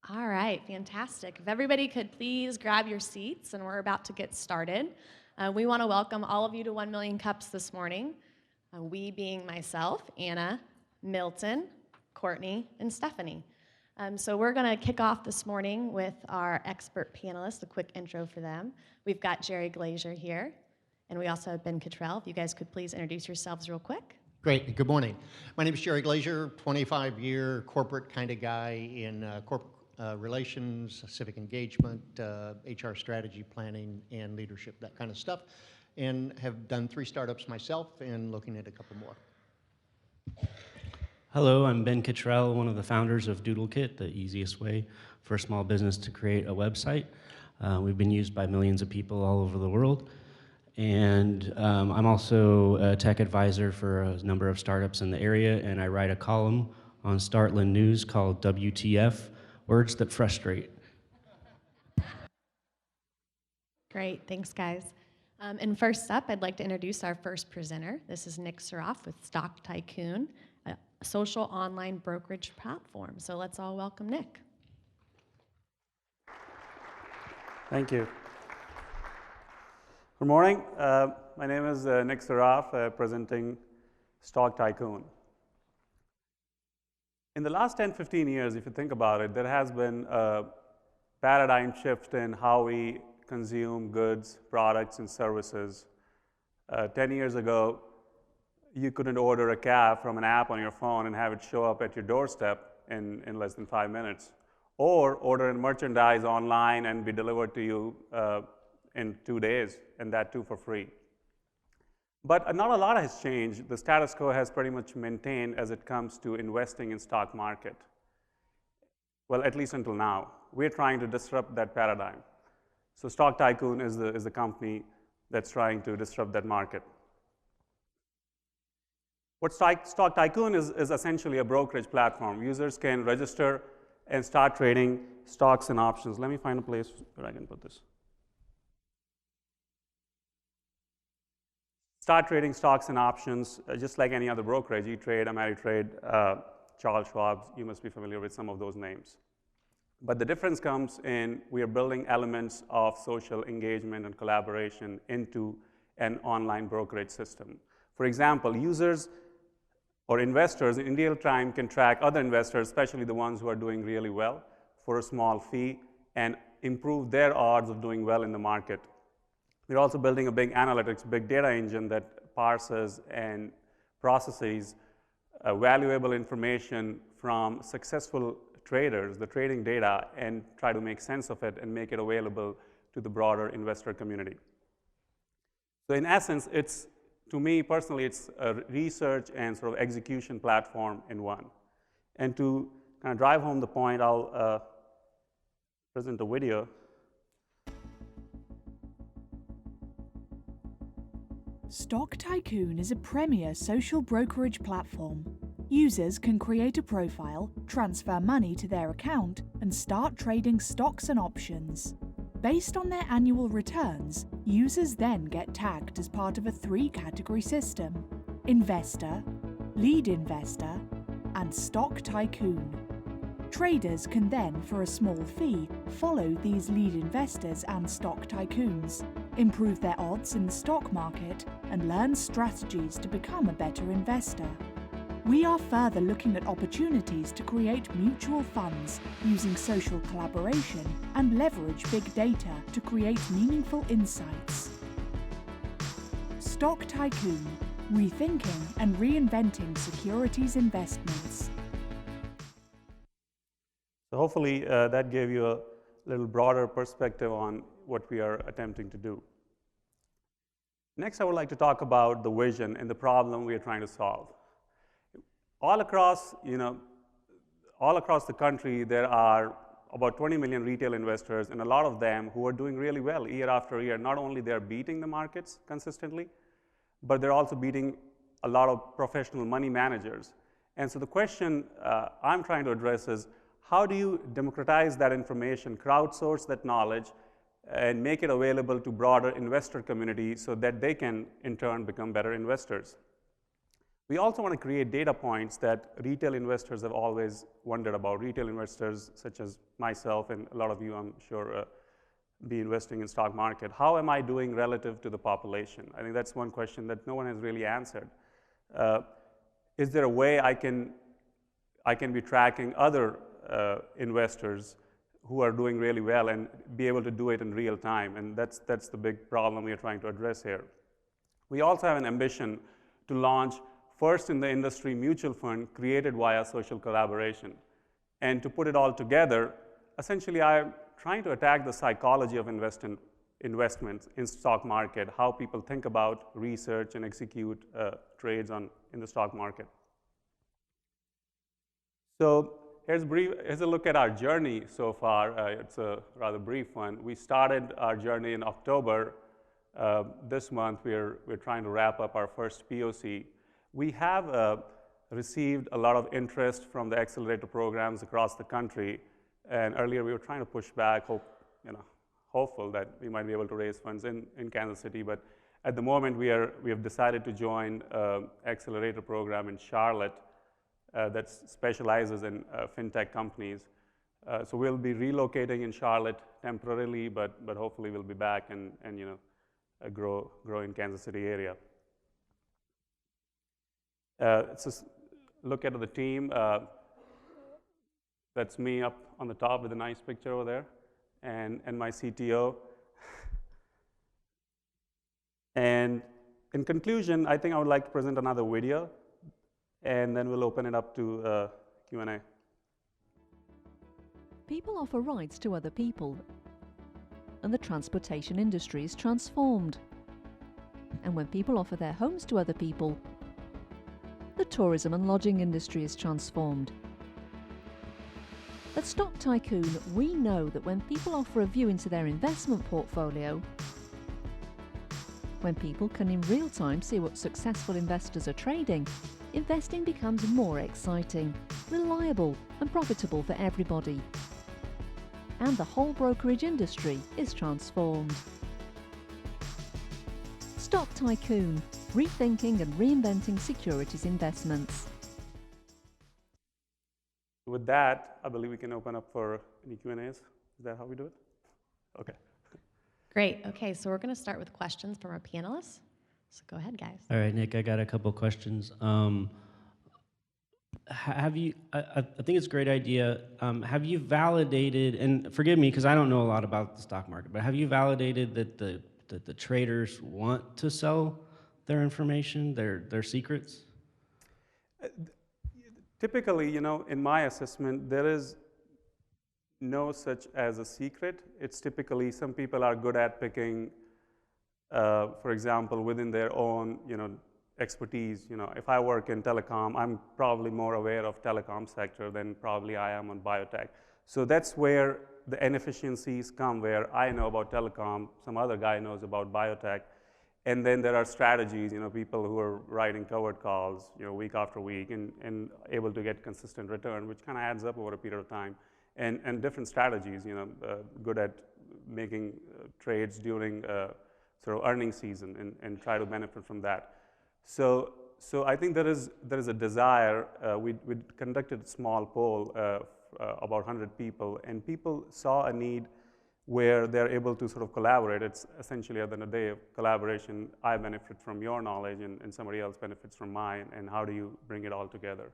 All right, fantastic. If everybody could please grab your seats, and we're about to get started. We want to welcome all of you to 1 Million Cups this morning. We being myself, Anna, Milton, Courtney, and Stephanie. So we're going to kick off this morning with our expert panelists, a quick intro for them. We've got Jerry Glazer here, and we also have Ben Cottrell. If you guys could please introduce yourselves real quick. Great. Good morning. My name is Jerry Glazer, 25-year corporate kind of guy in corporate relations, civic engagement, HR strategy planning, and leadership, that kind of stuff, and have done 3 startups myself and looking at a couple more. Hello, I'm Ben Cottrell, one of the founders of DoodleKit, the easiest way for a small business to create a website. We've been used by millions of people all over the world. And I'm also a tech advisor for a number of startups in the area, and I write a column on Startland News called WTF, Words That Frustrate. Great, thanks guys. And first up, I'd like to introduce our first presenter. This is Nick Saroff with Stock Tycoon, a social online brokerage platform. So let's all welcome Nick. Thank you. Good morning. My name is Nick Saroff, presenting Stock Tycoon. In the last 10, 15 years, if you think about it, there has been a paradigm shift in how we consume goods, products, and services. 10 years ago, you couldn't order a cab from an app on your phone and have it show up at your doorstep in less than 5 minutes, or order merchandise online and be delivered to you in 2 days, and that too for free. But not a lot has changed. The status quo has pretty much maintained as it comes to investing in stock market. Well, at least until now. We're trying to disrupt that paradigm. So Stock Tycoon is the company that's trying to disrupt that market. What Stock Tycoon is essentially a brokerage platform. Users can register and start trading stocks and options. Let me find a place where I can put this. Start trading stocks and options, just like any other brokerage, E-Trade, Ameritrade, Charles Schwab. You must be familiar with some of those names. But the difference comes in we are building elements of social engagement and collaboration into an online brokerage system. For example, users or investors in real time can track other investors, especially the ones who are doing really well, for a small fee and improve their odds of doing well in the market. We're also building a big analytics, big data engine that parses and processes valuable information from successful traders, the trading data, and try to make sense of it and make it available to the broader investor community. So in essence, to me personally, it's a research and sort of execution platform in one. And to kind of drive home the point, I'll present a video. Stock Tycoon is a premier social brokerage platform. Users can create a profile, transfer money to their account, and start trading stocks and options. Based on their annual returns, users then get tagged as part of a 3-category system: investor, lead investor, and stock tycoon. Traders can then, for a small fee, follow these lead investors and stock tycoons, improve their odds in the stock market, and learn strategies to become a better investor. We are further looking at opportunities to create mutual funds using social collaboration and leverage big data to create meaningful insights. Stock Tycoon, rethinking and reinventing securities investments. So hopefully that gave you a little broader perspective on what we are attempting to do. Next, I would like to talk about the vision and the problem we are trying to solve. All across the country, there are about 20 million retail investors, and a lot of them who are doing really well year after year. Not only they're beating the markets consistently, but they're also beating a lot of professional money managers. And so the question I'm trying to address is, how do you democratize that information, crowdsource that knowledge, and make it available to broader investor community so that they can, in turn, become better investors? We also want to create data points that retail investors have always wondered about. Retail investors such as myself and a lot of you, I'm sure, be investing in stock market. How am I doing relative to the population? I think that's one question that no one has really answered. Is there a way I can be tracking other investors who are doing really well and be able to do it in real time? And that's the big problem we are trying to address here. We also have an ambition to launch first in the industry mutual fund created via social collaboration. And to put it all together, essentially I'm trying to attack the psychology of investments in stock market, how people think about research and execute trades in the stock market. So here's a look at our journey so far. It's a rather brief one. We started our journey in October. This month, we're trying to wrap up our first POC. We have received a lot of interest from the accelerator programs across the country. And earlier, we were trying to push back, hopeful that we might be able to raise funds in Kansas City. But at the moment, we have decided to join an accelerator program in Charlotte that specializes in fintech companies. So we'll be relocating in Charlotte temporarily, but hopefully we'll be back and grow in Kansas City area. Let's just look at the team. That's me up on the top with a nice picture over there, and my CTO. And in conclusion, I think I would like to present another video, and then we'll open it up to Q&A. People offer rides to other people, and the transportation industry is transformed. And when people offer their homes to other people, the tourism and lodging industry is transformed. At Stock Tycoon, we know that when people offer a view into their investment portfolio, when people can in real time see what successful investors are trading, investing becomes more exciting, reliable and profitable for everybody. And the whole brokerage industry is transformed. Stock Tycoon, rethinking and reinventing securities investments. With that, I believe we can open up for any Q&As. Is that how we do it? Okay. Great. Okay, so we're going to start with questions from our panelists. So go ahead, guys. All right, Nick, I got a couple questions. Have you, I think it's a great idea. Have you validated, and forgive me because I don't know a lot about the stock market, but have you validated that the traders want to sell their information, their secrets? Typically, in my assessment, there is no such as a secret. It's typically some people are good at picking, for example, within their own, expertise. If I work in telecom, I'm probably more aware of telecom sector than probably I am on biotech. So that's where the inefficiencies come, where I know about telecom, some other guy knows about biotech. And then there are strategies, people who are writing covered calls, week after week and able to get consistent return, which kind of adds up over a period of time. And different strategies, good at making trades during sort of earnings season and try to benefit from that. So I think there is a desire. We conducted a small poll, about 100 people, and people saw a need where they're able to sort of collaborate. It's essentially at the end of the day of collaboration. I benefit from your knowledge and somebody else benefits from mine, and how do you bring it all together?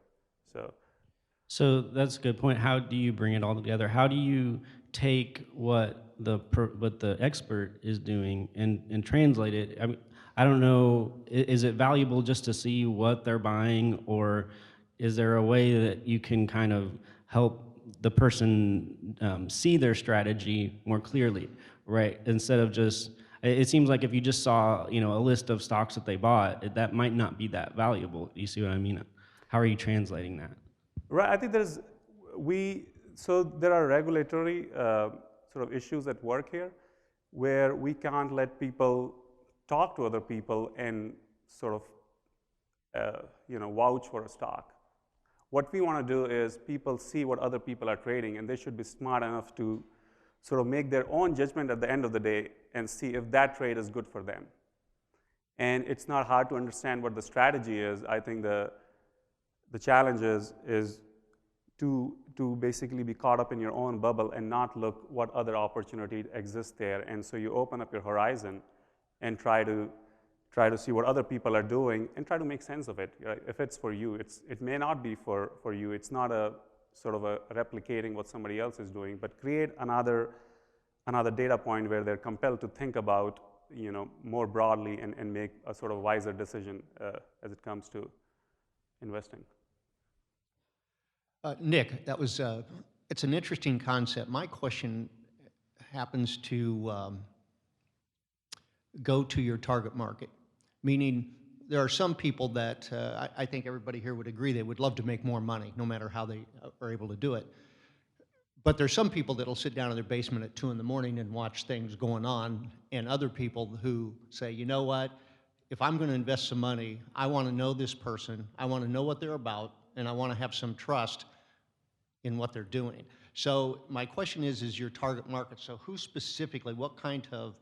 So that's a good point. How do you bring it all together? How do you take what the expert is doing and translate it? I mean, I don't know, is it valuable just to see what they're buying, or is there a way that you can kind of help the person see their strategy more clearly, right? Instead of just, it seems like if you just saw, a list of stocks that they bought, that might not be that valuable. You see what I mean? How are you translating that? Right, I think so there are regulatory sort of issues at work here where we can't let people talk to other people and sort of, vouch for a stock. What we want to do is people see what other people are trading, and they should be smart enough to sort of make their own judgment at the end of the day and see if that trade is good for them. And it's not hard to understand what the strategy is. I think the challenge is to basically be caught up in your own bubble and not look what other opportunity exists there. And so you open up your horizon and try to see what other people are doing and try to make sense of it. Right? If it's for you, it may not be for you. It's not a sort of a replicating what somebody else is doing, but create another data point where they're compelled to think about, more broadly and make a sort of wiser decision as it comes to investing. Nick, that was, it's an interesting concept. My question happens to go to your target market, meaning there are some people that I think everybody here would agree they would love to make more money, no matter how they are able to do it. But there's some people that'll sit down in their basement at 2 in the morning and watch things going on, and other people who say, you know what, if I'm going to invest some money, I want to know this person, I want to know what they're about, and I want to have some trust in what they're doing. So my question is your target market, so who specifically, what kind of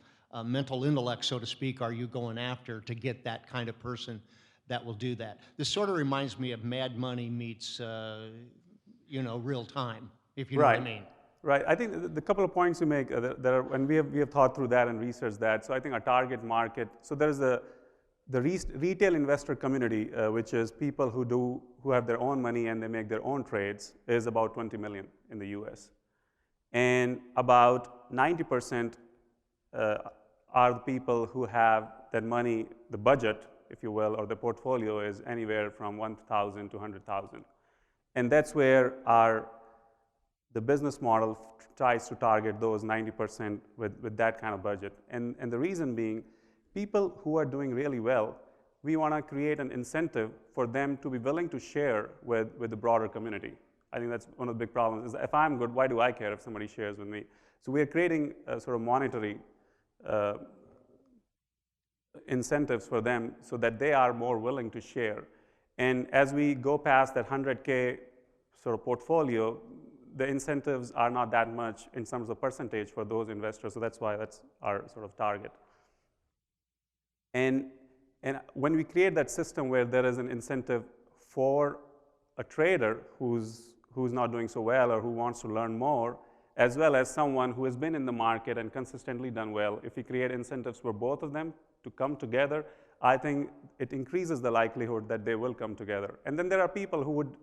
mental intellect, so to speak, are you going after to get that kind of person that will do that? This sort of reminds me of Mad Money meets, real time, if you know what I mean. Right. I think the couple of points you make, and we have thought through that and researched that. So I think our target market, so there's the retail investor community, which is people who have their own money and they make their own trades, is about 20 million in the US. And about 90% are the people who have that money, the budget, if you will, or the portfolio is anywhere from 1,000 to 100,000. And that's where the business model tries to target those 90% with that kind of budget. And the reason being, people who are doing really well, we want to create an incentive for them to be willing to share with the broader community. I think that's one of the big problems, is if I'm good, why do I care if somebody shares with me? So we are creating a sort of monetary incentives for them so that they are more willing to share. And as we go past that 100K sort of portfolio, the incentives are not that much in terms of percentage for those investors, so that's why that's our sort of target. And when we create that system where there is an incentive for a trader who's not doing so well or who wants to learn more, as well as someone who has been in the market and consistently done well, if we create incentives for both of them to come together, I think it increases the likelihood that they will come together. And then there are people who would,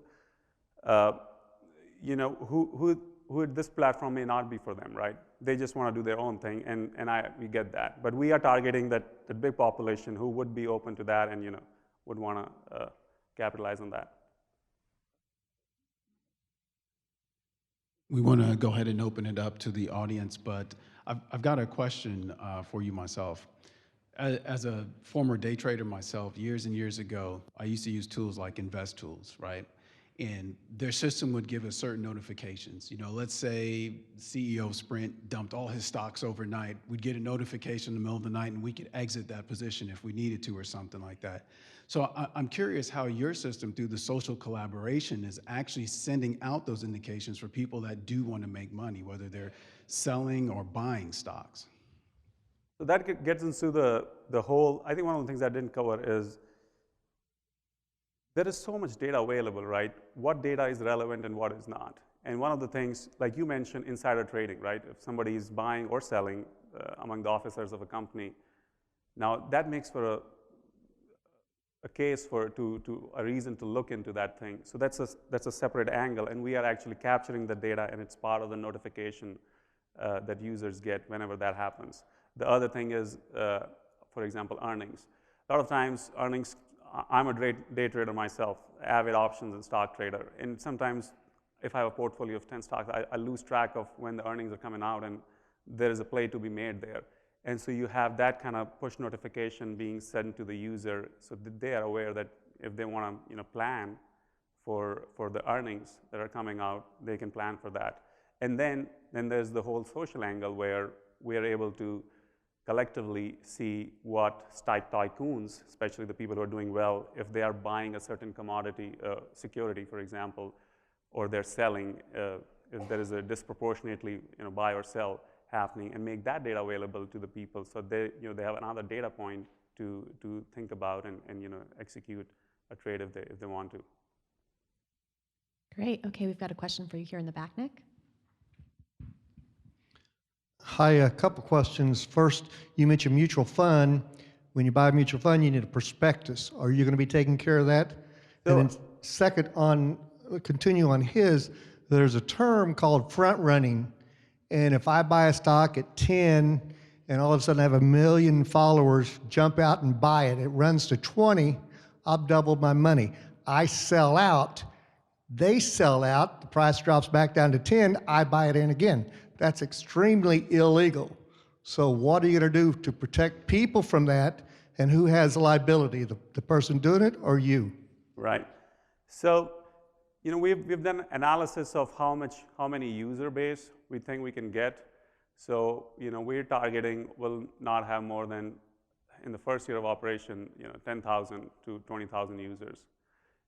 who this platform may not be for them, right? They just want to do their own thing, and we get that. But we are targeting that big population who would be open to that and would want to capitalize on that. We want to go ahead and open it up to the audience, but I've got a question for you myself. As a former day trader myself, years and years ago, I used to use tools like InvestTools, right? And their system would give us certain notifications. Let's say CEO of Sprint dumped all his stocks overnight. We'd get a notification in the middle of the night and we could exit that position if we needed to or something like that. So I'm curious how your system, through the social collaboration, is actually sending out those indications for people that do want to make money, whether they're selling or buying stocks. So that gets into the whole, I think one of the things I didn't cover is there is so much data available, right? What data is relevant and what is not. And one of the things, like you mentioned, insider trading, right? If somebody is buying or selling among the officers of a company, now that makes for a case to a reason to look into that thing. So that's a separate angle, and we are actually capturing the data, and it's part of the notification that users get whenever that happens. The other thing is, for example, earnings. A lot of times, earnings. I'm a day trader myself, avid options and stock trader, and sometimes if I have a portfolio of 10 stocks, I lose track of when the earnings are coming out, and there is a play to be made there. And so you have that kind of push notification being sent to the user so that they are aware that if they want to plan for the earnings that are coming out, they can plan for that. And then there's the whole social angle where we are able to collectively see what tycoons, especially the people who are doing well, if they are buying a certain commodity, security, for example, or they're selling, if there is a disproportionately buy or sell happening, and make that data available to the people so they have another data point to think about and execute a trade if they want to. Great. Okay, we've got a question for you here in the back, Nick. Hi, a couple questions. First, you mentioned mutual fund. When you buy a mutual fund, you need a prospectus. Are you going to be taking care of that? Sure. And then second, continue on his, there's a term called front running. And if I buy a stock at 10 and all of a sudden I have 1 million followers jump out and buy it, it runs to 20, I've doubled my money. I sell out, they sell out, the price drops back down to 10, I buy it in again. That's extremely illegal. So what are you going to do to protect people from that? And who has the liability, the person doing it or you? Right. So, we've done analysis of how many user base we think we can get. So, we're targeting will not have more than, in the first year of operation, 10,000 to 20,000 users,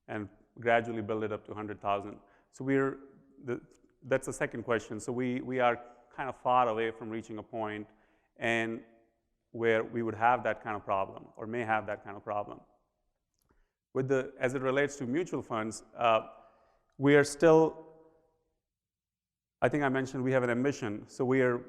and gradually build it up to 100,000. So that's the second question. So we are kind of far away from reaching a point and where we would have that kind of problem or may have that kind of problem. As it relates to mutual funds, we are still, I think I mentioned we have an ambition. So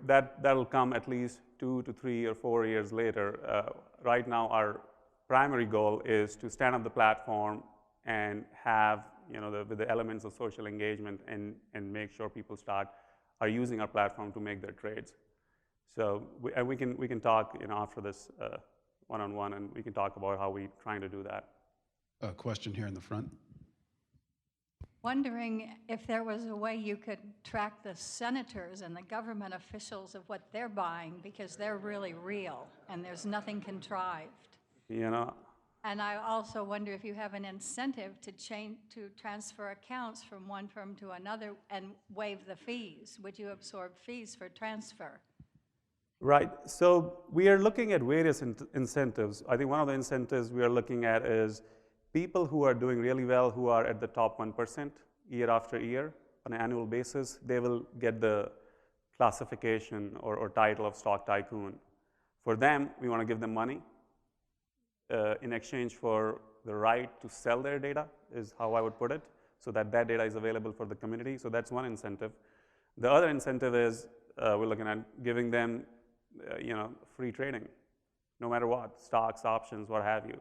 that'll come at least 2 to 3 or 4 years later. Right now, our primary goal is to stand up the platform and have the elements of social engagement and make sure people are using our platform to make their trades. So we can talk after this one-on-one, and we can talk about how we're trying to do that. A question here in the front. Wondering if there was a way you could track the senators and the government officials of what they're buying, because they're really real and there's nothing contrived. And I also wonder if you have an incentive to transfer accounts from one firm to another and waive the fees. Would you absorb fees for transfer? Right. So we are looking at various incentives. I think one of the incentives we are looking at is people who are doing really well, who are at the top 1% year after year on an annual basis, they will get the classification or title of stock tycoon. For them, we want to give them money in exchange for the right to sell their data, is how I would put it, so that data is available for the community. So that's one incentive. The other incentive is we're looking at giving them free trading, no matter what, stocks, options, what have you.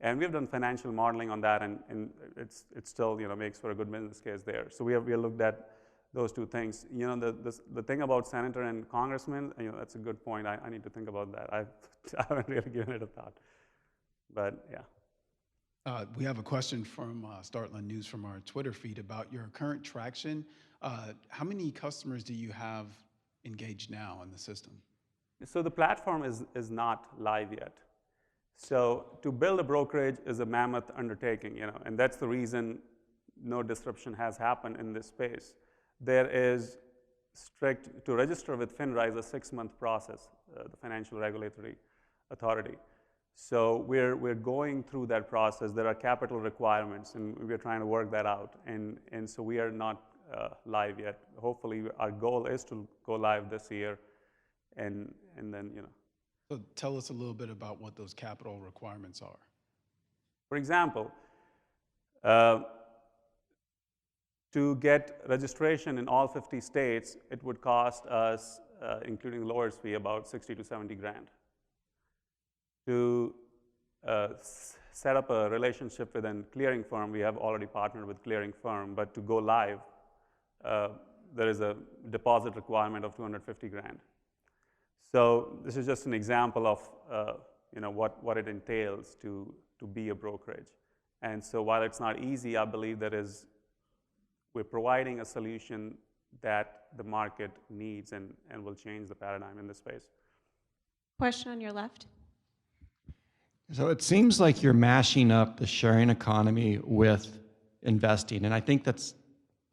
And we've done financial modeling on that, and it still makes for a good business case there. So we looked at those two things. The thing about senator and congressman, that's a good point. I need to think about that. I haven't really given it a thought, but yeah. We have a question from Startland News from our Twitter feed about your current traction. How many customers do you have engaged now in the system? So the platform is not live yet. So to build a brokerage is a mammoth undertaking, and that's the reason no disruption has happened in this space. There is to register with FINRA is a 6-month process, the Financial Regulatory Authority. So we're going through that process. There are capital requirements, and we're trying to work that out. And so we are not live yet. Hopefully, our goal is to go live this year, and then So tell us a little bit about what those capital requirements are. For example, to get registration in all 50 states, it would cost us, including the lawyer's fee, about 60 to 70 grand. To set up a relationship with a clearing firm, we have already partnered with clearing firm, but to go live, there is a deposit requirement of 250 grand. So this is just an example of what it entails to be a brokerage. And so while it's not easy, I believe we're providing a solution that the market needs and will change the paradigm in this space. Question on your left. So it seems like you're mashing up the sharing economy with investing, and I think that's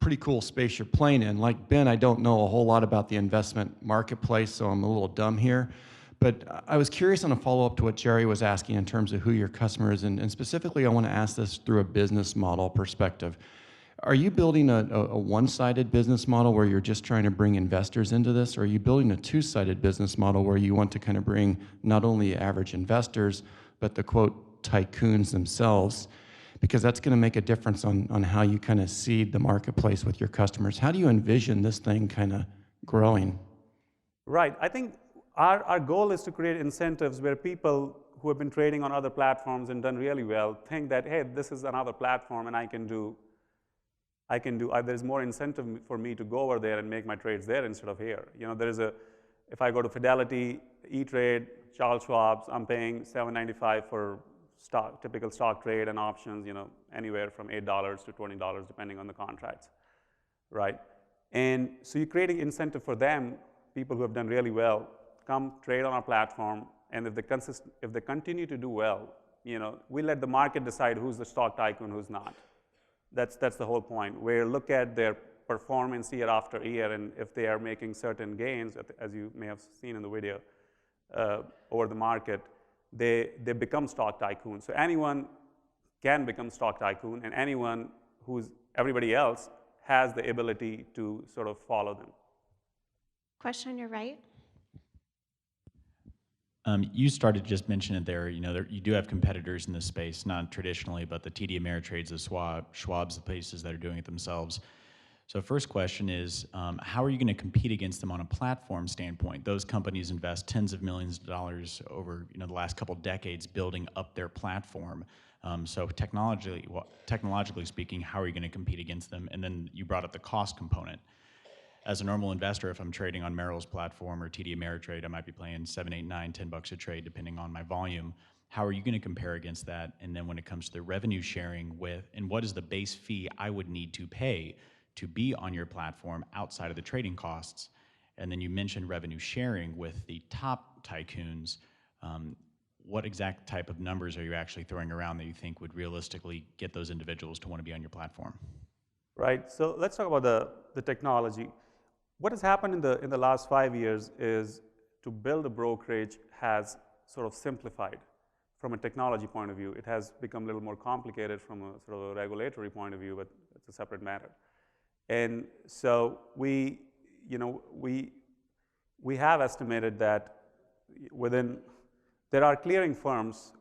pretty cool space you're playing in. Like Ben, I don't know a whole lot about the investment marketplace, so I'm a little dumb here. But I was curious on a follow-up to what Jerry was asking in terms of who your customer is, and specifically I want to ask this through a business model perspective. Are you building a one-sided business model where you're just trying to bring investors into this, or are you building a two-sided business model where you want to kind of bring not only average investors, but the quote tycoons themselves? Because that's going to make a difference on how you kind of seed the marketplace with your customers. How do you envision this thing kind of growing? Right. I think our goal is to create incentives where people who have been trading on other platforms and done really well think that, hey, this is another platform and there's more incentive for me to go over there and make my trades there instead of here. You know, if I go to Fidelity, E-Trade, Charles Schwab's, I'm paying $7.95 for typical stock trade and options, you know, anywhere from $8 to $20 depending on the contracts, right? And so you're creating incentive for them, people who have done really well, come trade on our platform, and if they continue to do well, you know, we let the market decide who's the stock tycoon, who's not. That's the whole point. We look at their performance year after year, and if they are making certain gains, as you may have seen in the video, over the market, they become stock tycoons. So anyone can become stock tycoon, and everybody else has the ability to sort of follow them. Question on your right. You started just mentioning it there. You know, you do have competitors in this space, not traditionally, but the TD Ameritrades, the Schwab's, the places that are doing it themselves. So first question is, how are you going to compete against them on a platform standpoint? Those companies invest tens of millions of dollars over the last couple decades building up their platform. So technologically speaking, how are you going to compete against them? And then you brought up the cost component. As a normal investor, if I'm trading on Merrill's platform or TD Ameritrade, I might be paying $7, $8, $9, $10 a trade, depending on my volume. How are you going to compare against that? And then when it comes to the revenue sharing and what is the base fee I would need to pay to be on your platform outside of the trading costs? And then you mentioned revenue sharing with the top tycoons. What exact type of numbers are you actually throwing around that you think would realistically get those individuals to want to be on your platform? Right. So let's talk about the technology. What has happened in the last 5 years is to build a brokerage has sort of simplified from a technology point of view. It has become a little more complicated from a sort of a regulatory point of view, but it's a separate matter. And so we have estimated that there are clearing firms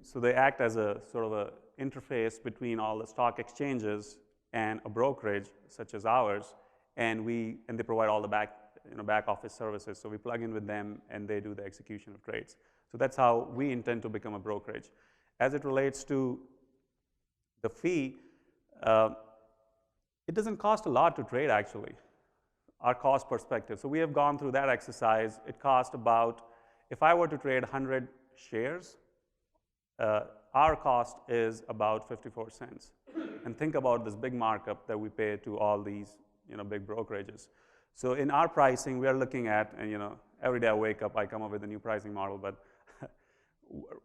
so they act as a sort of a interface between all the stock exchanges and a brokerage such as ours, and they provide all the back office services. So we plug in with them and they do the execution of trades. So that's how we intend to become a brokerage. As it relates to the fee, it doesn't cost a lot to trade actually, our cost perspective. So we have gone through that exercise. It cost about, if I were to trade 100 shares, our cost is about 54 cents. And think about this big markup that we pay to all these big brokerages. So in our pricing, we are looking at, and every day I wake up, I come up with a new pricing model, but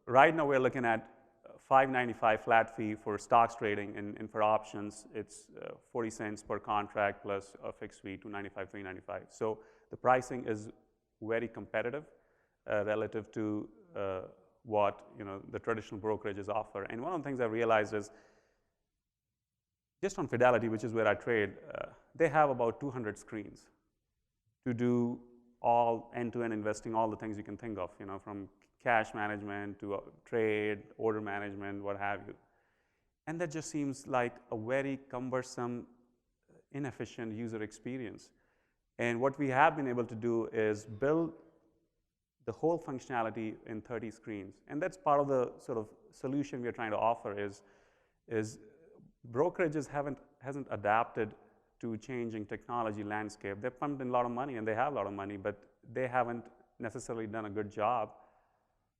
right now we're looking at $5.95 flat fee for stocks trading, and for options, it's 40 cents per contract plus a fixed fee, $2.95, $3.95. So the pricing is very competitive relative to what the traditional brokerages offer. And one of the things I realized is, just on Fidelity, which is where I trade, they have about 200 screens to do all end-to-end investing, all the things you can think of, from cash management to trade, order management, what have you. And that just seems like a very cumbersome, inefficient user experience. And what we have been able to do is build the whole functionality in 30 screens. And that's part of the sort of solution we are trying to offer is brokerages hasn't adapted to changing technology landscape. They've pumped in a lot of money, and they have a lot of money, but they haven't necessarily done a good job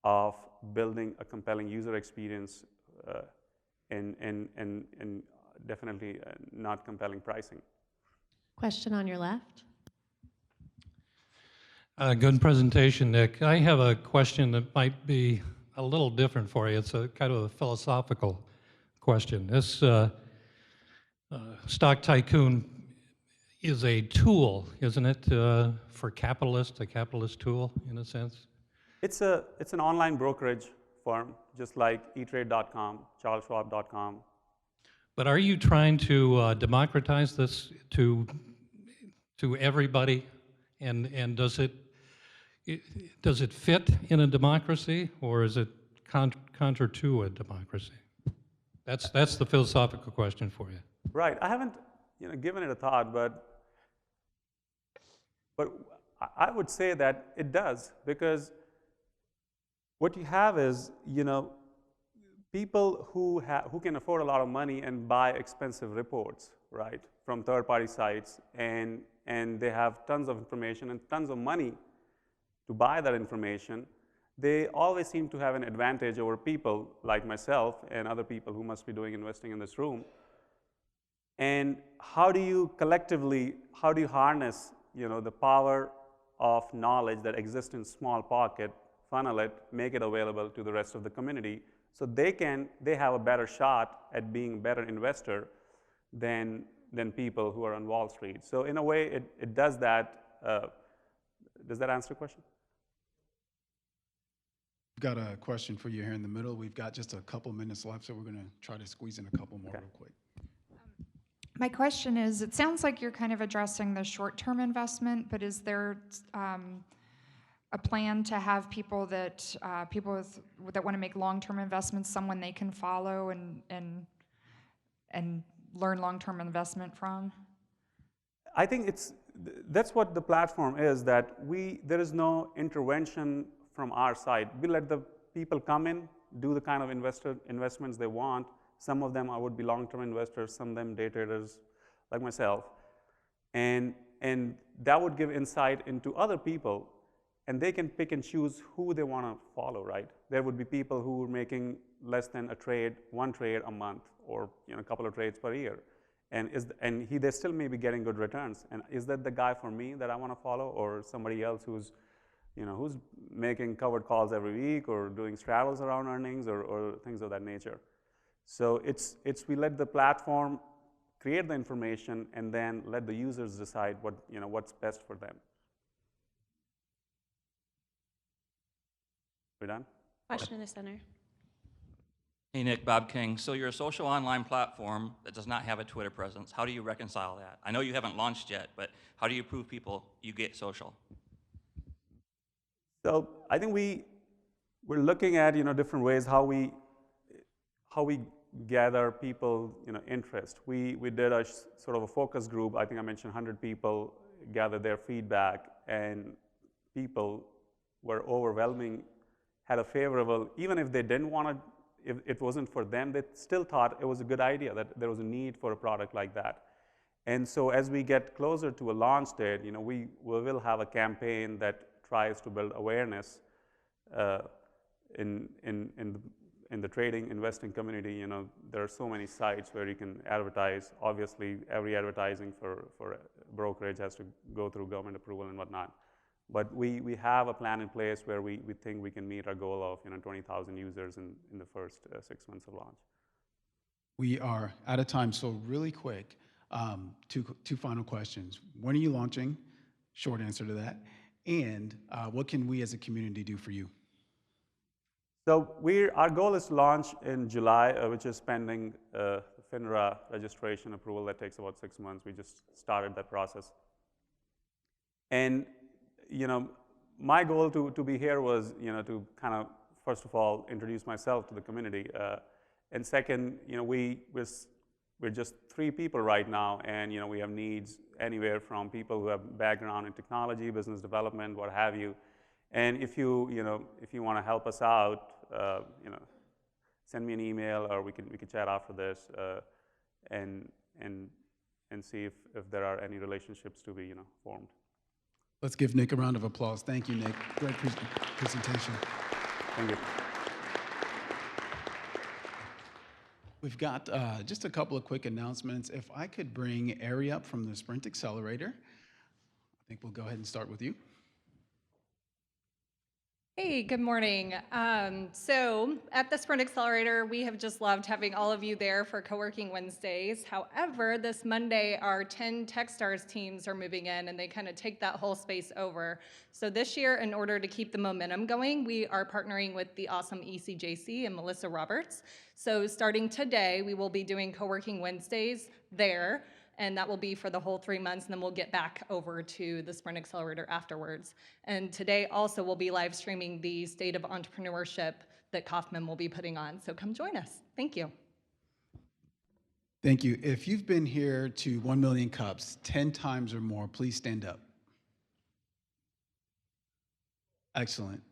of building a compelling user experience and definitely not compelling pricing. Question on your left. Good presentation, Nick. I have a question that might be a little different for you. It's a kind of a philosophical question. This stock tycoon is a tool, isn't it, for capitalists, a capitalist tool in a sense? It's an online brokerage firm, just like eTrade.com, CharlesSchwab.com. But are you trying to democratize this to everybody? And does it fit in a democracy, or is it contra to a democracy? That's the philosophical question for you. Right. I haven't given it a thought, but I would say that it does, because what you have is people who can afford a lot of money and buy expensive reports, right, from third-party sites, and they have tons of information and tons of money to buy that information. They always seem to have an advantage over people like myself and other people who must be doing investing in this room. And how do you harness the power of knowledge that exists in small pocket, funnel it, make it available to the rest of the community, so they have a better shot at being a better investor than people who are on Wall Street. So in a way, it does that. Does that answer the question? We've got a question for you here in the middle. We've got just a couple minutes left, so we're going to try to squeeze in a couple more real quick. My question is, it sounds like you're kind of addressing the short-term investment, but is there a plan to have people that that want to make long-term investments, someone they can follow and learn long-term investment from? I think that's what the platform is, that there is no intervention from our side. We let the people come in, do the kind of investments they want. Some of them would be long-term investors, some of them day traders like myself. And that would give insight into other people, and they can pick and choose who they want to follow, right? There would be people who are making less than one trade a month, or a couple of trades per year. And they still may be getting good returns. And is that the guy for me that I want to follow, or somebody else who's making covered calls every week, or doing straddles around earnings, or things of that nature? So we let the platform create the information, and then let the users decide what's best for them. We done? Question in the center. Hey Nick, Bob King. So you're a social online platform that does not have a Twitter presence. How do you reconcile that? I know you haven't launched yet, but how do you prove people you get social? So I think we're looking at different ways how we gather people interest. We did a sort of a focus group. I think I mentioned 100 people gather their feedback, and people were overwhelming, had a favorable, even if they didn't want to, if it wasn't for them, they still thought it was a good idea, that there was a need for a product like that. And so as we get closer to a launch date, we will have a campaign that tries to build awareness in the trading, investing community. There are so many sites where you can advertise. Obviously, every advertising for brokerage has to go through government approval and whatnot. But we have a plan in place where we think we can meet our goal of 20,000 users in the first 6 months of launch. We are out of time, so really quick, two final questions. When are you launching? Short answer to that. And what can we as a community do for you? So our goal is to launch in July, which is pending FINRA registration approval. That takes about 6 months. We just started that process. And my goal to be here was to kind of, first of all, introduce myself to the community, and second, we're just 3 people right now, and we have needs anywhere from people who have background in technology, business development, what have you. And if you want to help us out, send me an email, or we can chat after this, and see if there are any relationships to be formed. Let's give Nick a round of applause. Thank you, Nick. Great presentation. Thank you. We've got just a couple of quick announcements. If I could bring Ari up from the Sprint Accelerator, I think we'll go ahead and start with you. Hey, good morning. So at the Sprint Accelerator, we have just loved having all of you there for Co-working Wednesdays. However, this Monday, our 10 Techstars teams are moving in and they kind of take that whole space over. So this year, in order to keep the momentum going, we are partnering with the awesome ECJC and Melissa Roberts. So starting today, we will be doing Co-working Wednesdays there. And that will be for the whole 3 months, and then we'll get back over to the Sprint Accelerator afterwards. And today also we'll be live streaming the State of Entrepreneurship that Kauffman will be putting on. So come join us. Thank you. Thank you. If you've been here to 1 Million Cups 10 times or more, please stand up. Excellent.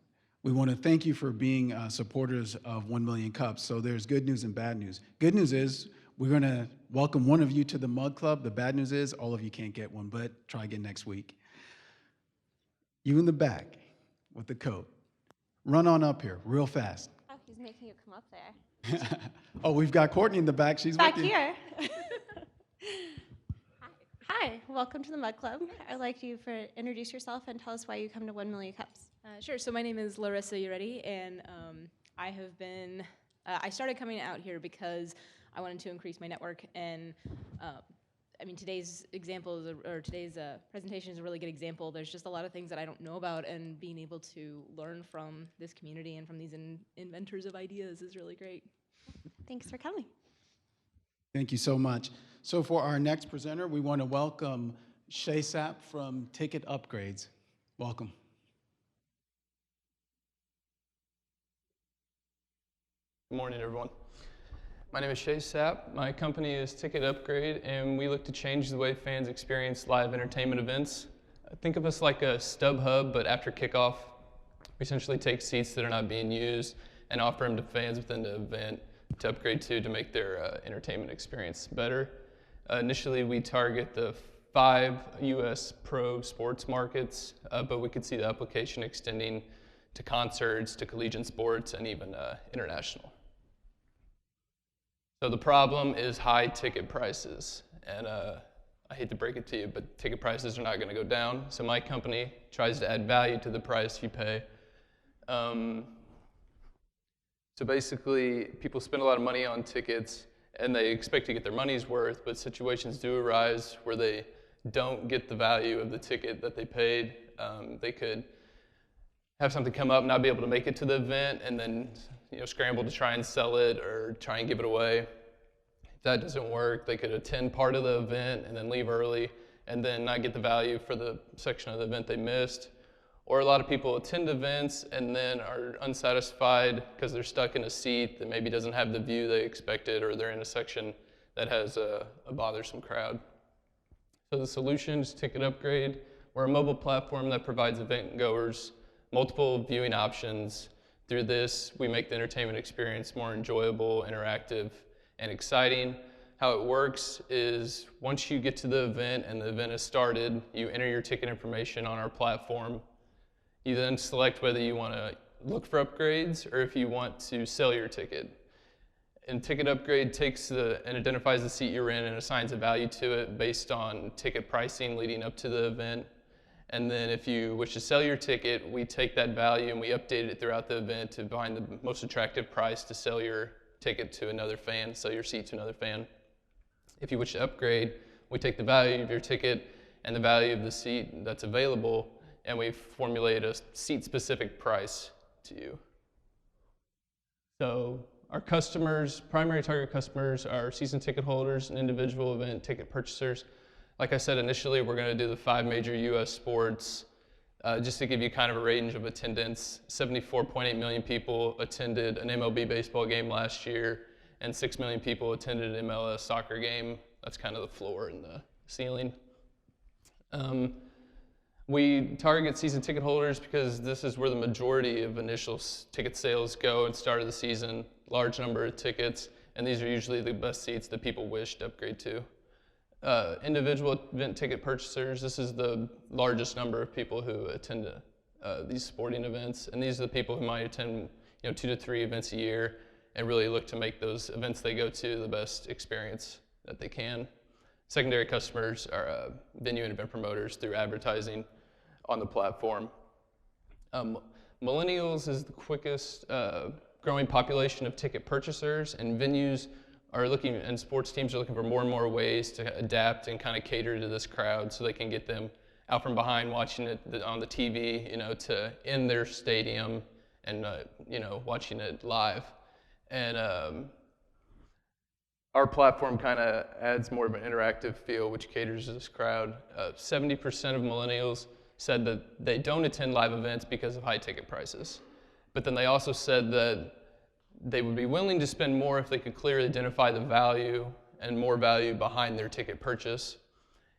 We want to thank you for being supporters of 1 Million Cups. So there's good news and bad news. Good news is we're going to welcome one of you to the Mug Club. The bad news is all of you can't get one, but try again next week. You in the back with the coat. Run on up here real fast. Oh, he's making you come up there. Oh, we've got Courtney in the back. She's Back with you. here. Hi, welcome to the Mug Club. I'd like you to introduce yourself and tell us why you come to 1 Million Cups. Sure. So my name is Larissa Uretti, and I have been. I started coming out here because I wanted to increase my network, and I mean today's example or today's presentation is a really good example. There's just a lot of things that I don't know about, and being able to learn from this community and from these inventors of ideas is really great. Thanks for coming. Thank you so much. So for our next presenter, we want to welcome Shay Sapp from Ticket Upgrades. Welcome. Good morning, everyone. My name is Shay Sapp. My company is Ticket Upgrade, and we look to change the way fans experience live entertainment events. Think of us like a StubHub, but after kickoff, we essentially take seats that are not being used and offer them to fans within the event to upgrade to make their entertainment experience better. Initially, we target the 5 U.S. pro sports markets, but we could see the application extending to concerts, to collegiate sports, and even international. So the problem is high ticket prices, and I hate to break it to you, but ticket prices are not going to go down. So my company tries to add value to the price you pay. So basically, people spend a lot of money on tickets, and they expect to get their money's worth, but situations do arise where they don't get the value of the ticket that they paid. They could have something come up, not be able to make it to the event, and then scramble to try and sell it or try and give it away. If that doesn't work, they could attend part of the event and then leave early and then not get the value for the section of the event they missed. Or a lot of people attend events and then are unsatisfied because they're stuck in a seat that maybe doesn't have the view they expected, or they're in a section that has a bothersome crowd. So the solution is Ticket Upgrade. We're a mobile platform that provides event goers multiple viewing options. Through this, we make the entertainment experience more enjoyable, interactive, and exciting. How it works is once you get to the event and the event is started, you enter your ticket information on our platform. You then select whether you want to look for upgrades or if you want to sell your ticket. And Ticket Upgrade takes and identifies the seat you're in and assigns a value to it based on ticket pricing leading up to the event. And then if you wish to sell your ticket, we take that value and we update it throughout the event to find the most attractive price to sell your ticket to another fan, sell your seat to another fan. If you wish to upgrade, we take the value of your ticket and the value of the seat that's available, and we formulate a seat-specific price to you. So our customers, primary target customers, are season ticket holders and individual event ticket purchasers. Like I said initially, we're going to do the 5 major U.S. sports. Just to give you kind of a range of attendance, 74.8 million people attended an MLB baseball game last year, and 6 million people attended an MLS soccer game. That's kind of the floor and the ceiling. We target season ticket holders because this is where the majority of initial ticket sales go at the start of the season, large number of tickets, and these are usually the best seats that people wish to upgrade to. Individual event ticket purchasers, this is the largest number of people who attend these sporting events, and these are the people who might attend 2 to 3 events a year and really look to make those events they go to the best experience that they can. Secondary customers are venue and event promoters through advertising on the platform. millennials is the quickest growing population of ticket purchasers, and venues are looking, and sports teams are looking for more and more ways to adapt and kind of cater to this crowd so they can get them out from behind watching it on the TV, to in their stadium and, watching it live. And our platform kind of adds more of an interactive feel, which caters to this crowd. 70% of millennials said that they don't attend live events because of high ticket prices. But then they also said that they would be willing to spend more if they could clearly identify the value and more value behind their ticket purchase.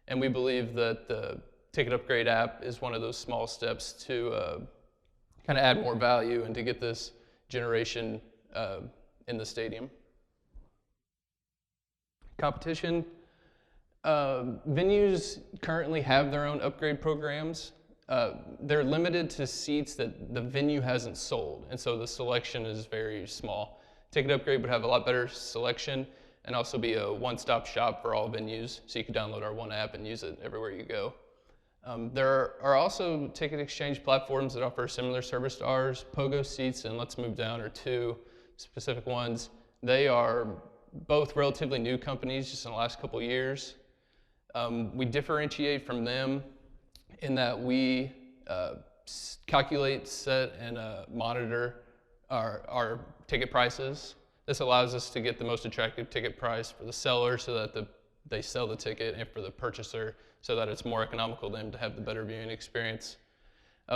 And we believe that the Ticket Upgrade app is one of those small steps to kind of add more value and to get this generation in the stadium. Competition. Venues currently have their own upgrade programs. They're limited to seats that the venue hasn't sold, and so the selection is very small. Ticket Upgrade would have a lot better selection and also be a one-stop shop for all venues, so you could download our one app and use it everywhere you go. There are also ticket exchange platforms that offer similar service to ours. Pogo Seats and Let's Move Down are two specific ones. They are both relatively new companies just in the last couple years. We differentiate from them in that we calculate, set, and monitor our ticket prices. This allows us to get the most attractive ticket price for the seller so that they sell the ticket, and for the purchaser so that it's more economical to them to have the better viewing experience.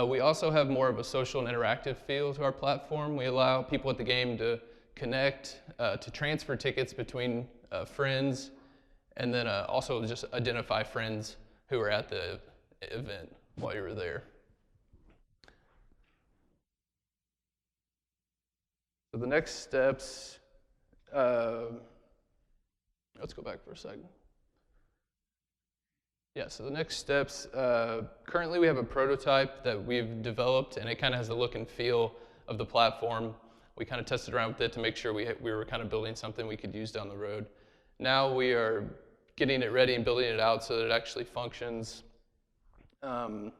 We also have more of a social and interactive feel to our platform. We allow people at the game to connect, to transfer tickets between friends, and then also just identify friends who are at the event while you were there. So the next steps, let's go back for a second. Yeah, so the next steps, currently we have a prototype that we've developed, and it kind of has the look and feel of the platform. We kind of tested around with it to make sure we were kind of building something we could use down the road. Now we are getting it ready and building it out so that it actually functions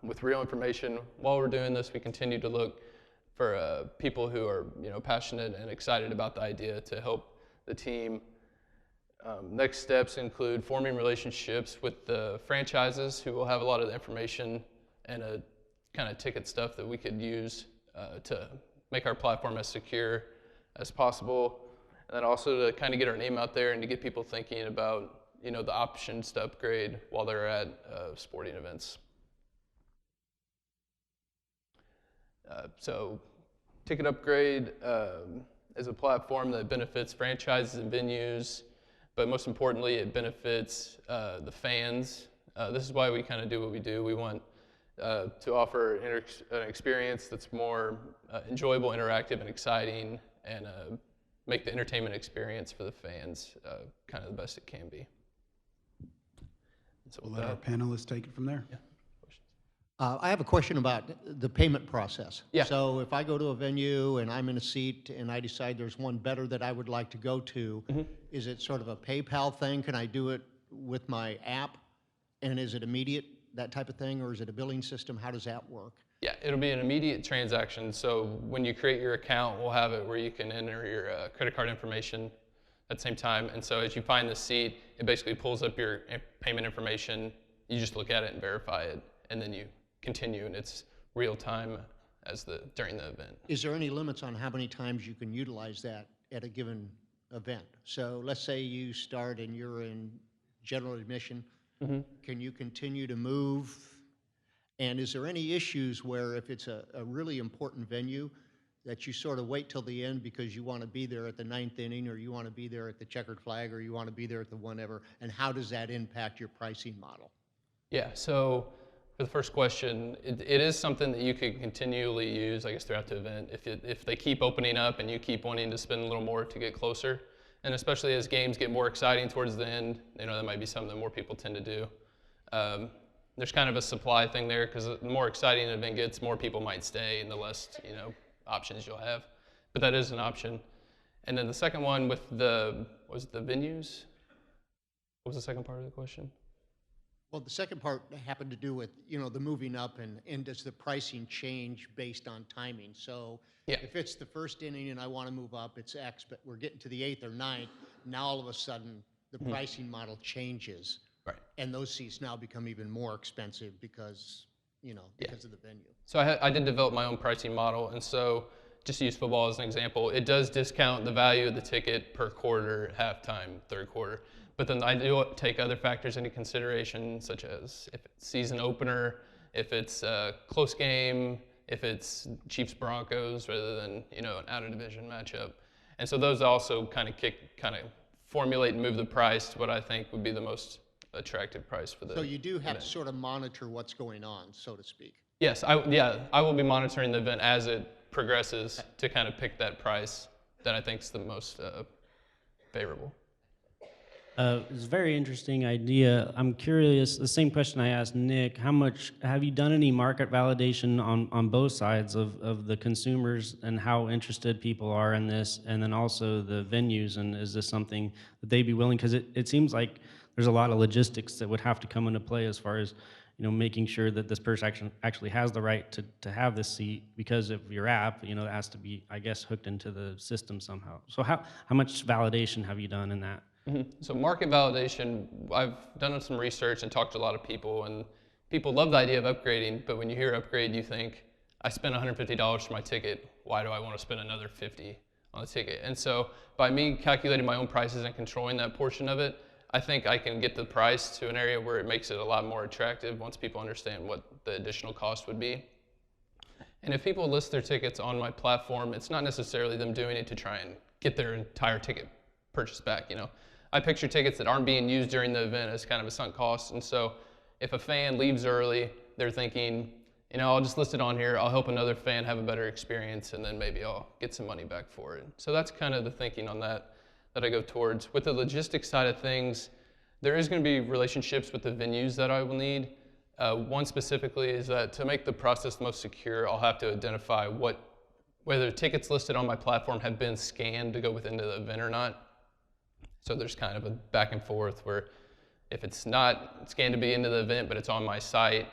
with real information. While we're doing this, we continue to look for people who are passionate and excited about the idea to help the team. Next steps include forming relationships with the franchises who will have a lot of the information and kind of ticket stuff that we could use to make our platform as secure as possible. And then also to kind of get our name out there and to get people thinking about the options to upgrade while they're at sporting events. So Ticket Upgrade is a platform that benefits franchises and venues, but most importantly, it benefits the fans. This is why we kind of do what we do. We want to offer an experience that's more enjoyable, interactive, and exciting, and make the entertainment experience for the fans kind of the best it can be. So we'll let our panelists take it from there. Yeah. I have a question about the payment process. Yeah. So if I go to a venue and I'm in a seat and I decide there's one better that I would like to go to, is it sort of a PayPal thing? Can I do it with my app? And is it immediate, that type of thing, or is it a billing system? How does that work? Yeah, it'll be an immediate transaction. So when you create your account, we'll have it where you can enter your credit card information at the same time. And so as you find the seat, it basically pulls up your payment information. You just look at it and verify it, and then you continue, and it's real time during the event. Is there any limits on how many times you can utilize that at a given event? So let's say you start and you're in general admission. Can you continue to move? And is there any issues where if it's a really important venue that you sort of wait till the end because you want to be there at the 9th inning, or you want to be there at the checkered flag, or you want to be there at the whatever, and how does that impact your pricing model? Yeah, so for the first question, it is something that you could continually use, I guess, throughout the event. If they keep opening up and you keep wanting to spend a little more to get closer, and especially as games get more exciting towards the end, that might be something that more people tend to do. There's kind of a supply thing there, because the more exciting an event gets, more people might stay, and the less options you'll have. But that is an option. And then the second one with the venues? What was the second part of the question? Well, the second part happened to do with, the moving up and does the pricing change based on timing? So if it's the first inning and I want to move up, it's X, but we're getting to the 8th or 9th, now all of a sudden the pricing model changes. Right. And those seats now become even more expensive because, because of the venue. So I did develop my own pricing model, and so just to use football as an example, it does discount the value of the ticket per quarter, halftime, third quarter. But then I do take other factors into consideration, such as if it's season opener, if it's a close game, if it's Chiefs Broncos rather than an out of division matchup. And so those also kind of formulate and move the price to what I think would be the most attractive price for the. So you do have to sort of monitor what's going on, so to speak. Yes, I will be monitoring the event as it progresses to kind of pick that price that I think is the most favorable. It's a very interesting idea. I'm curious, the same question I asked Nick, how much, have you done any market validation on both sides of the consumers and how interested people are in this, and then also the venues, and is this something that they'd be willing, because it seems like there's a lot of logistics that would have to come into play as far as making sure that this person actually has the right to have this seat because of your app, it has to be, I guess, hooked into the system somehow. So how much validation have you done in that? So market validation, I've done some research and talked to a lot of people, and people love the idea of upgrading, but when you hear upgrade, you think, I spent $150 for my ticket, why do I want to spend another $50 on the ticket? And so by me calculating my own prices and controlling that portion of it, I think I can get the price to an area where it makes it a lot more attractive once people understand what the additional cost would be. And if people list their tickets on my platform, it's not necessarily them doing it to try and get their entire ticket purchase back. I picture tickets that aren't being used during the event as kind of a sunk cost. And so if a fan leaves early, they're thinking, I'll just list it on here, I'll help another fan have a better experience, and then maybe I'll get some money back for it. So that's kind of the thinking on that I go towards. With the logistics side of things, there is going to be relationships with the venues that I will need. One specifically is that to make the process most secure, I'll have to identify whether tickets listed on my platform have been scanned to go within the event or not. So there's kind of a back and forth where if it's not scanned to be into the event, but it's on my site,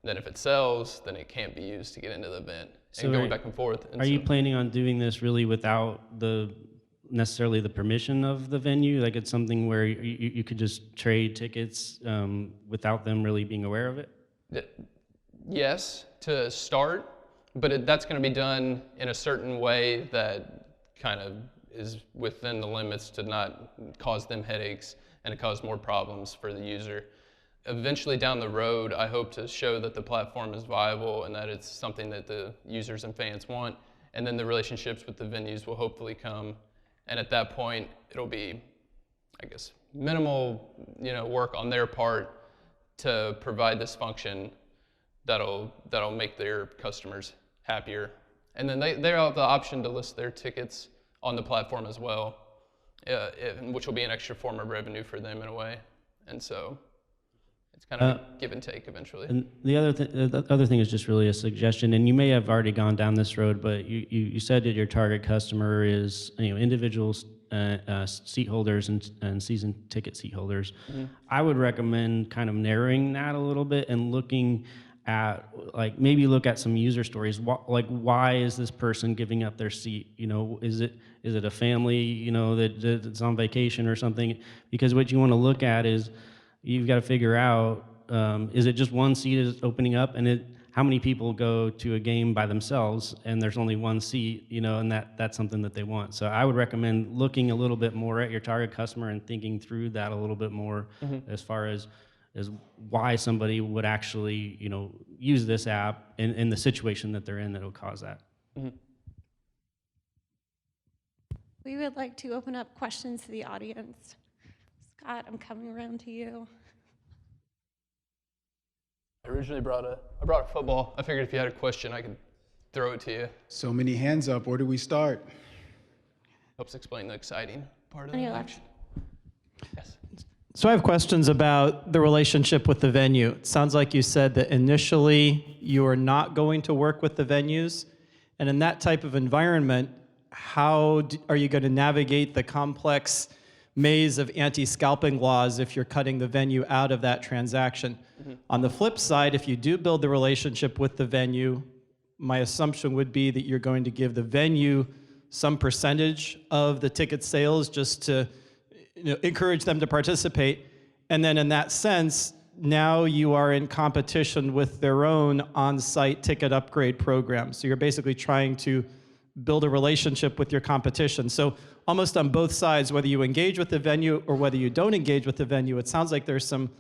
then if it sells, then it can't be used to get into the event. And going back and forth. Are you planning on doing this really without necessarily the permission of the venue? Like it's something where you could just trade tickets without them really being aware of it? Yes, to start, but that's going to be done in a certain way that kind of is within the limits to not cause them headaches and to cause more problems for the user. Eventually down the road, I hope to show that the platform is viable and that it's something that the users and fans want, and then the relationships with the venues will hopefully come. And at that point, it'll be, I guess, minimal, work on their part to provide this function that'll make their customers happier. And then they have the option to list their tickets on the platform as well, which will be an extra form of revenue for them in a way. And so it's kind of a give and take eventually. And the other thing is just really a suggestion, and you may have already gone down this road, but you said that your target customer is individuals, seat holders and season ticket seat holders. Mm-hmm. I would recommend kind of narrowing that a little bit and looking at, like, maybe look at some user stories. Why is this person giving up their seat? Is it a family, that's on vacation or something? Because what you want to look at is you've got to figure out, is it just one seat is opening up, and how many people go to a game by themselves and there's only one seat, and that's something that they want. So I would recommend looking a little bit more at your target customer and thinking through that a little bit more, mm-hmm. as far as why somebody would actually, use this app in the situation that they're in that will cause that. Mm-hmm. We would like to open up questions to the audience. Scott, I'm coming around to you. I originally brought a football. I figured if you had a question, I could throw it to you. So many hands up. Where do we start? Helps explain the exciting part of the action. Yes. So I have questions about the relationship with the venue. It sounds like you said that initially you are not going to work with the venues. And in that type of environment, how are you going to navigate the complex maze of anti-scalping laws if you're cutting the venue out of that transaction. On the flip side, if you do build the relationship with the venue, my assumption would be that you're going to give the venue some percentage of the ticket sales just to encourage them to participate. And then in that sense, now you are in competition with their own on-site ticket upgrade program. So you're basically trying to build a relationship with your competition. So almost on both sides, whether you engage with the venue or whether you don't engage with the venue, it sounds like there's some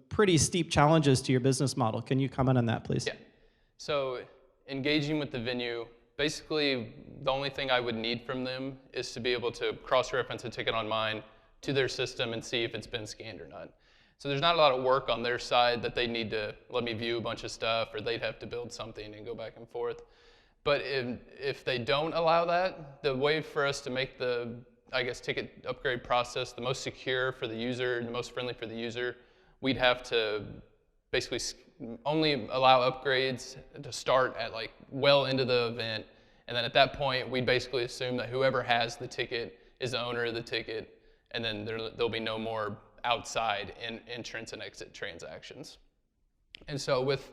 pretty steep challenges to your business model. Can you comment on that, please? Yeah. So engaging with the venue, basically the only thing I would need from them is to be able to cross-reference a ticket on mine to their system and see if it's been scanned or not. So there's not a lot of work on their side that they need to let me view a bunch of stuff, or they'd have to build something and go back and forth. But if they don't allow that, the way for us to make the, I guess, ticket upgrade process the most secure for the user, the most friendly for the user, we'd have to basically only allow upgrades to start at like well into the event. And then at that point, we'd basically assume that whoever has the ticket is the owner of the ticket, and then there'll be no more outside entrance and exit transactions. And so with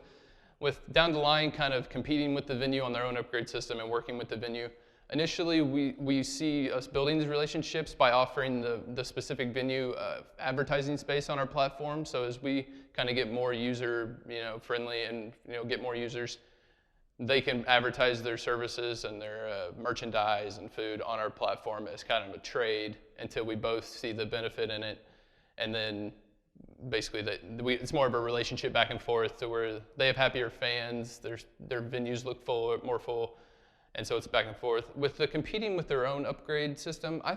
down the line kind of competing with the venue on their own upgrade system and working with the venue, initially we see us building these relationships by offering the specific venue advertising space on our platform. So as we kind of get more user friendly and get more users, they can advertise their services and their merchandise and food on our platform as kind of a trade until we both see the benefit in it. And then basically it's more of a relationship back and forth to where they have happier fans, their venues look more full, and so it's back and forth. With the competing with their own upgrade system, I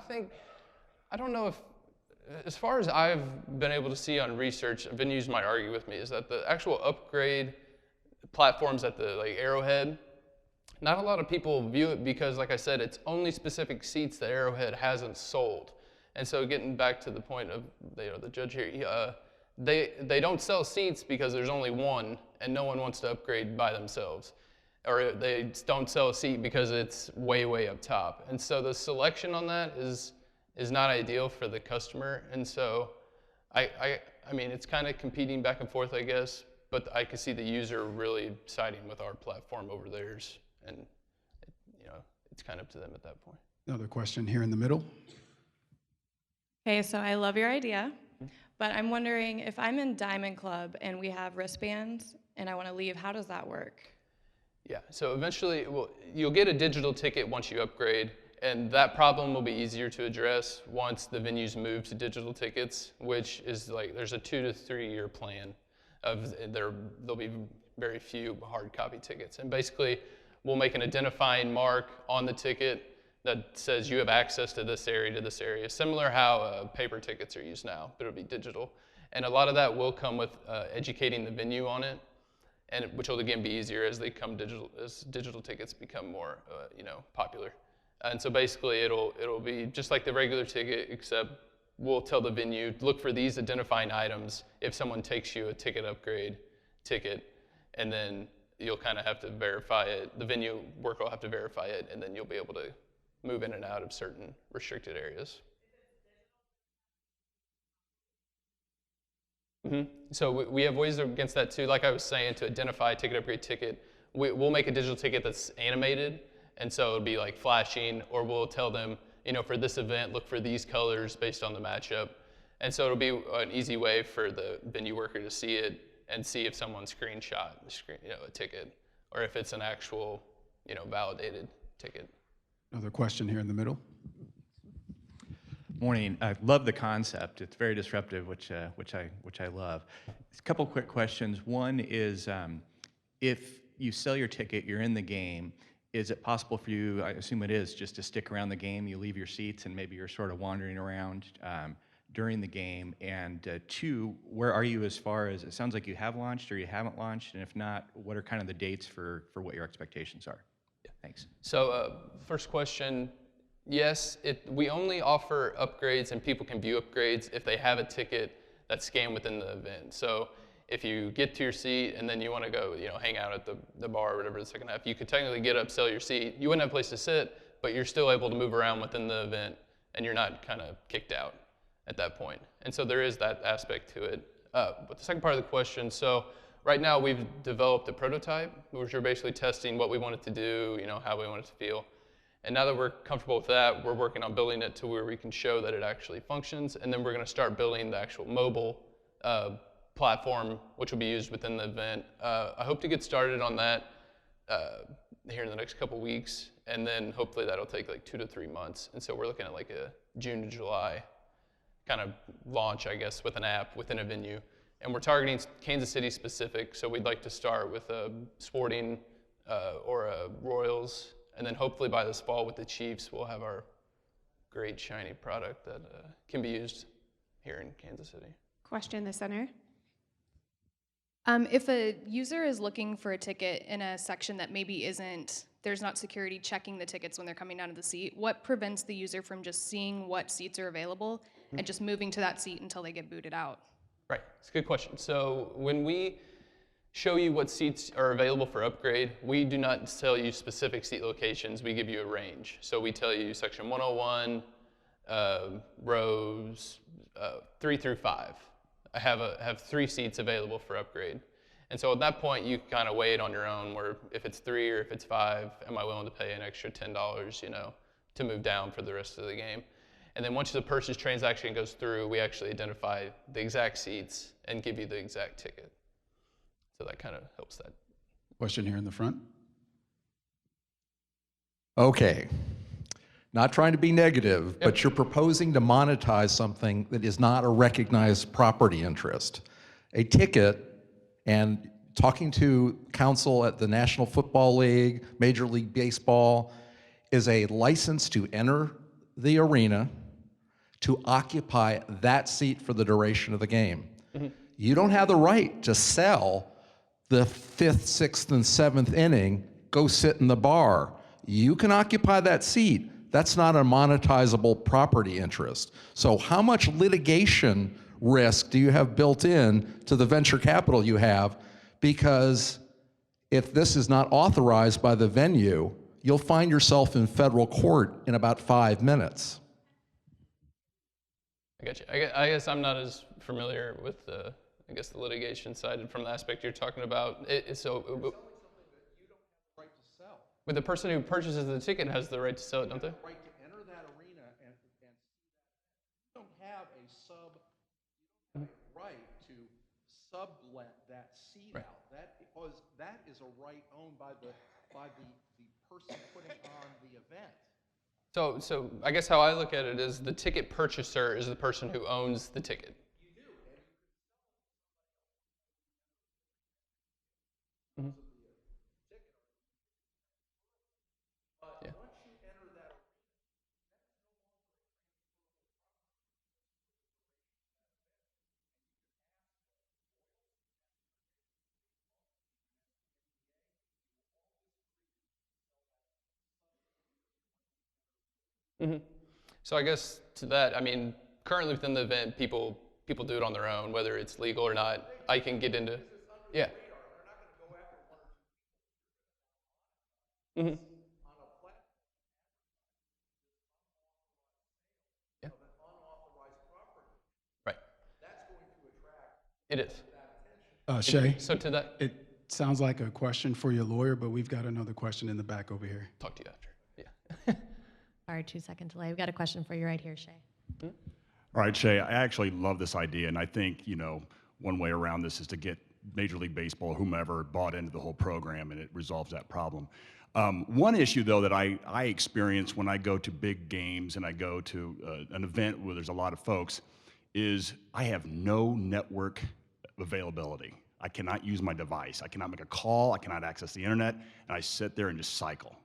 don't know if, as far as I've been able to see on research, venues might argue with me, is that the actual upgrade platforms at the Arrowhead, not a lot of people view it because, like I said, it's only specific seats that Arrowhead hasn't sold. And so getting back to the point of the judge here, they don't sell seats because there's only one and no one wants to upgrade by themselves. Or they don't sell a seat because it's way, way up top. And so the selection on that is not ideal for the customer. And so I mean, it's kind of competing back and forth, I guess, but I can see the user really siding with our platform over theirs. And it's kind of up to them at that point. Another question here in the middle. Okay, so I love your idea, but I'm wondering if I'm in Diamond Club and we have wristbands and I want to leave, how does that work? Yeah, so eventually, you'll get a digital ticket once you upgrade, and that problem will be easier to address once the venues move to digital tickets, which is there's a 2 to 3 year plan of there'll be very few hard copy tickets. And basically, we'll make an identifying mark on the ticket that says you have access to this area, similar how paper tickets are used now, but it'll be digital. And a lot of that will come with educating the venue on it, and which will again be easier as digital tickets become more popular. And so basically it'll be just like the regular ticket, except we'll tell the venue, look for these identifying items if someone takes you a ticket upgrade ticket, and then you'll kind of have to verify it. The venue worker will have to verify it, and then you'll be able to move in and out of certain restricted areas. So we have ways against that too. Like I was saying, to identify a ticket upgrade ticket, we'll make a digital ticket that's animated, and so it'll be like flashing, or we'll tell them, for this event, look for these colors based on the matchup. And so it'll be an easy way for the venue worker to see it and see if someone screenshot a ticket, or if it's an actual, validated ticket. Another question here in the middle. Morning. I love the concept. It's very disruptive, which I love. A couple quick questions. One is, if you sell your ticket, you're in the game. Is it possible for you? I assume it is, just to stick around the game. You leave your seats, and maybe you're sort of wandering around during the game. And two, where are you as far as, it sounds like you have launched or you haven't launched, and if not, what are kind of the dates for what your expectations are? Yeah, thanks. So first question, yes, we only offer upgrades and people can view upgrades if they have a ticket that's scanned within the event. So if you get to your seat and then you want to go, hang out at the bar or whatever the second half, you could technically get up, sell your seat. You wouldn't have a place to sit, but you're still able to move around within the event, and you're not kind of kicked out. at that point. And so there is that aspect to it. But the second part of the question, so right now we've developed a prototype, which we're basically testing what we want it to do, how we want it to feel. And now that we're comfortable with that, we're working on building it to where we can show that it actually functions. And then we're going to start building the actual mobile platform, which will be used within the event. I hope to get started on that here in the next couple weeks. And then hopefully that'll take like 2 to 3 months. And so we're looking at like a June to July kind of launch, I guess, with an app within a venue. And we're targeting Kansas City specific, so we'd like to start with a Sporting or a Royals, and then hopefully by this fall with the Chiefs, we'll have our great shiny product that can be used here in Kansas City. Question in the center. If a user is looking for a ticket in a section that maybe there's not security checking the tickets when they're coming out of the seat, what prevents the user from just seeing what seats are available and just moving to that seat until they get booted out? Right, it's a good question. So when we show you what seats are available for upgrade, we do not tell you specific seat locations, we give you a range. So we tell you section 101, rows 3 through 5. I have 3 seats available for upgrade. And so at that point, you kind of weigh it on your own, where if it's 3 or if it's 5, am I willing to pay an extra $10, to move down for the rest of the game? And then once the purchase transaction goes through, we actually identify the exact seats and give you the exact ticket. So that kind of helps that. Question here in the front. Okay. Not trying to be negative, but you're proposing to monetize something that is not a recognized property interest. A ticket, and talking to counsel at the National Football League, Major League Baseball, is a license to enter the arena, to occupy that seat for the duration of the game. Mm-hmm. You don't have the right to sell the 5th, 6th, and 7th inning, go sit in the bar. You can occupy that seat. That's not a monetizable property interest. So how much litigation risk do you have built in to the venture capital you have? Because if this is not authorized by the venue, you'll find yourself in federal court in about 5 minutes. I got you. I guess I'm not as familiar with the litigation side from the aspect you're talking about. But the person who purchases the ticket has the right to sell it, don't they? Right to enter that arena and see that. You don't have a right to sublet that seat out. That is a right owned by the person putting on the event. So I guess how I look at it is the ticket purchaser is the person who owns the ticket. Mm-hmm. Yeah. Mm-hmm. So I guess to that, currently within the event, people do it on their own, whether it's legal or not. I can get into, yeah. Mm-hmm. Yeah. Right. It is. Shay, so to that, it sounds like a question for your lawyer, but we've got another question in the back over here. Talk to you after. Yeah. Sorry, 2-second delay. We've got a question for you right here, Shay. All right, Shay, I actually love this idea, and I think, one way around this is to get Major League Baseball, whomever, bought into the whole program, and it resolves that problem. One issue, though, that I experience when I go to big games and I go to an event where there's a lot of folks is I have no network availability. I cannot use my device. I cannot make a call. I cannot access the internet, and I sit there and just cycle.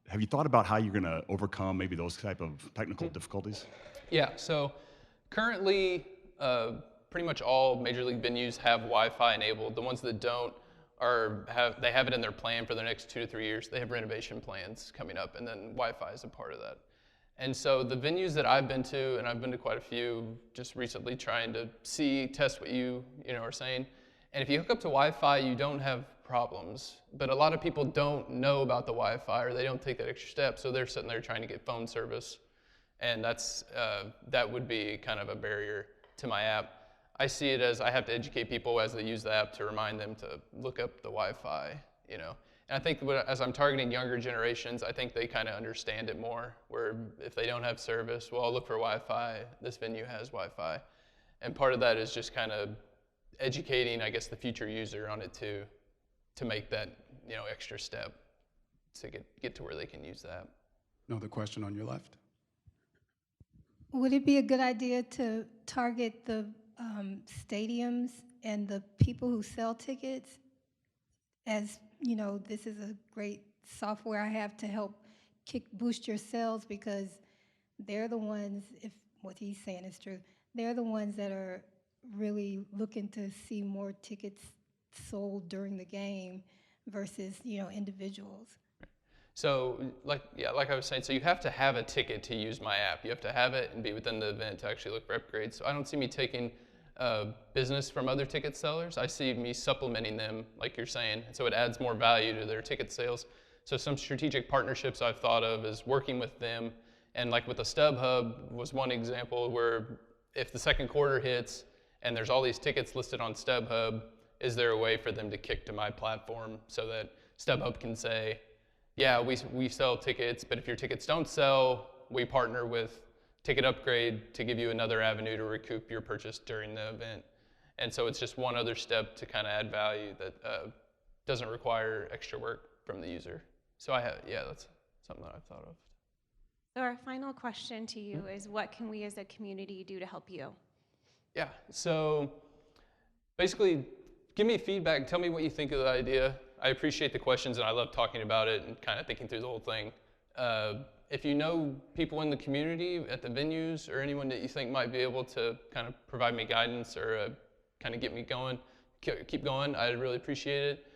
Have you thought about how you're going to overcome maybe those type of technical difficulties? Yeah, so currently pretty much all Major League venues have Wi-Fi enabled. The ones that don't they have it in their plan for the next 2 to 3 years. They have renovation plans coming up, and then Wi-Fi is a part of that. And so the venues that I've been to, and I've been to quite a few just recently trying to test what you are saying. And if you hook up to Wi-Fi, you don't have problems. But a lot of people don't know about the Wi-Fi, or they don't take that extra step, so they're sitting there trying to get phone service. And that would be kind of a barrier to my app. I see it as I have to educate people as they use the app to remind them to look up the Wi-Fi, you know. And I think as I'm targeting younger generations, I think they kind of understand it more, where if they don't have service, well, I'll look for Wi-Fi. This venue has Wi-Fi. And part of that is just kind of educating, I guess, the future user on it too, to make that, you know, extra step to get to where they can use that. Another question on your left. Would it be a good idea to target the stadiums and the people who sell tickets? As you know, this is a great software I have to help boost your sales, because they're the ones, if what he's saying is true, they're the ones that are really looking to see more tickets sold during the game versus, you know, individuals. So, like I was saying, so you have to have a ticket to use my app. You have to have it and be within the event to actually look for upgrades. So I don't see me taking business from other ticket sellers. I see me supplementing them, like you're saying, so it adds more value to their ticket sales. So some strategic partnerships I've thought of is working with them, and like with the StubHub was one example where if the second quarter hits and there's all these tickets listed on StubHub, is there a way for them to kick to my platform so that StubHub can say, yeah, we sell tickets, but if your tickets don't sell, we partner with Ticket Upgrade to give you another avenue to recoup your purchase during the event. And so it's just one other step to kind of add value that doesn't require extra work from the user. So that's something that I've thought of. So our final question to you is, what can we as a community do to help you? Yeah, so basically, give me feedback, tell me what you think of the idea. I appreciate the questions, and I love talking about it and kind of thinking through the whole thing. If you know people in the community, at the venues, or anyone that you think might be able to kind of provide me guidance or kind of get me going, keep going, I'd really appreciate it.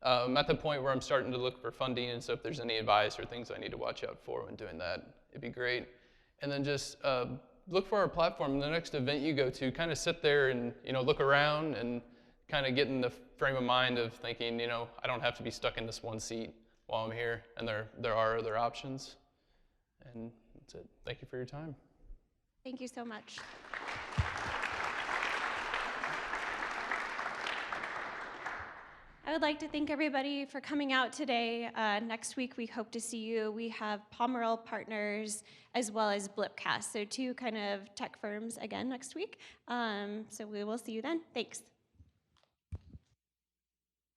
I'm at the point where I'm starting to look for funding, and so if there's any advice or things I need to watch out for when doing that, it'd be great. And then just look for our platform. The next event you go to, kind of sit there and, you know, look around and kind of get in the frame of mind of thinking, you know, I don't have to be stuck in this one seat while I'm here, and there are other options. And that's it. Thank you for your time. Thank you so much. I would like to thank everybody for coming out today. Next week, we hope to see you. We have Pomerol Partners as well as Blipcast, so two kind of tech firms again next week. So we will see you then. Thanks.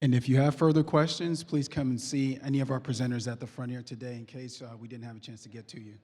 And if you have further questions, please come and see any of our presenters at the front here today in case we didn't have a chance to get to you.